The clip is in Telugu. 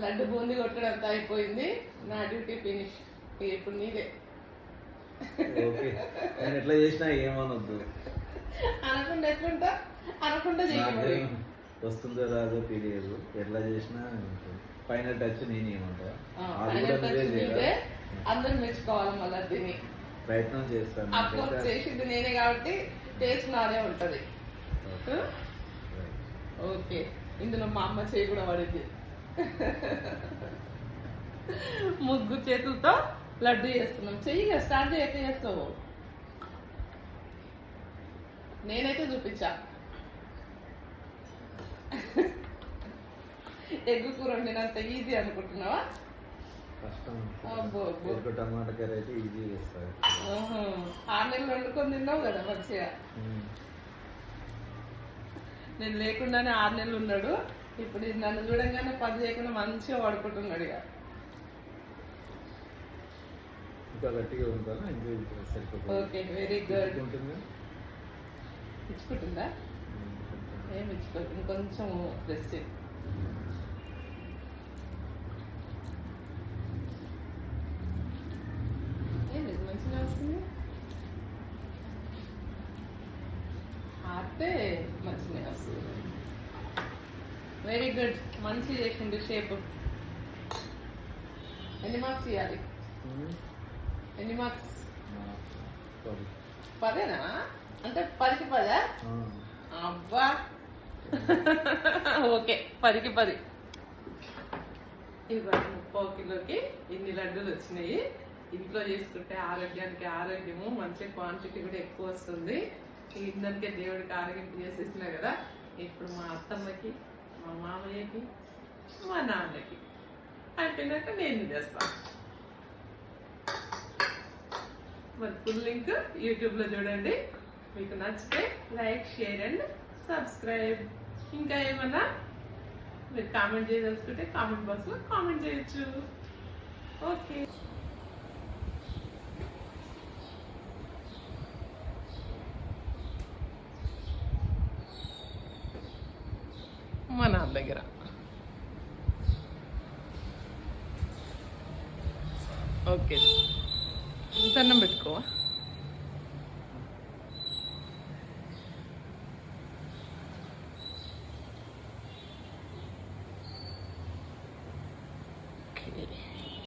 లడ్డు బూంది కొట్టడంతా అయిపోయింది. నా డ్యూటీ ఫినిష్. ఇప్పుడు నీదే. ఓకే, నేను ఎట్లా చేసినా ఏమనొద్దు. అనకుండా ఎట్లుంటా? అనకుండా చేయాలి. వస్తుందో రాదో తెలియదు, ఎట్లా చేసినా ఫైనల్ టచ్ నేను ఏమంటా. అందరు మెచ్చుకోవాలి మళ్ళీ దీన్ని. ప్రయత్నం చేస్తాను. అప్లోడ్ చేసింది నేనే కాబట్టి టేస్ట్ నాదే ఉంటది. ఓకే, ఇందులో మా అమ్మ చేయి కూడా పడింది. ముగ్గు చేతులతో లడ్డు చేస్తున్నాం. చెయ్యిగా స్టార్ట్ చేయక చేస్తావు. నేనైతే చూపించా. ఎగ్గు కూర వండినంత ఈజీ అనుకుంటున్నావా? టమాటా కర్రీ అయితే ఈజీ చేస్తారు. 6 నెలలు వండుకొని తిన్నావు కదా మంచిగా. నేను లేకుండానే 6 నెలలు ఉన్నాడు. ఇప్పుడు నన్ను చూడంగానే పని చేయకుండా మంచిగా పడుకుంటున్నాడు. ఇక గట్టిగా ఉంటాను. Okay, very good. ఇచ్చుకుంటుందా? ఏమి ఇచ్చుకోదు, ఇంకొంచెం రెస్ట్. ఏంటి మంచిగా వస్తుంది? ఆడితే మంచిగా వస్తుంది. వెరీ గుడ్, మంచి చేసిండు షేప్. ఎన్ని మార్క్స్ ఇవ్వాలి? ఎన్ని మార్క్స్? 10 అంటే 10కి 10? అబ్బా, ఓకే, 10కి 10. ఇవాళ 30 కిలోకి ఇన్ని లడ్డూలు వచ్చినాయి. ఇంట్లో చేసుకుంటే ఆరోగ్యానికి ఆరోగ్యము, మంచి క్వాంటిటీ కూడా ఎక్కువ వస్తుంది. ఇందరికే దేవుడికి ఆరోగ్యం చేసేసినా కదా. ఇప్పుడు మా అత్తమ్మకి, మా మామయ్యకి, మా నాన్నకి అయిపోయినాక నేను చేస్తాను. మరి ఫుల్ లింక్ యూట్యూబ్లో చూడండి. మీకు నచ్చితే లైక్, షేర్ అండ్ సబ్స్క్రైబ్. ఇంకా ఏమన్నా మీరు కామెంట్ చేయదలుచుకుంటే కామెంట్ బాక్స్లో కామెంట్ చేయొచ్చు. ఓకే, మా నాన్న దగ్గర ఓకే, దండం పెట్టుకోవా.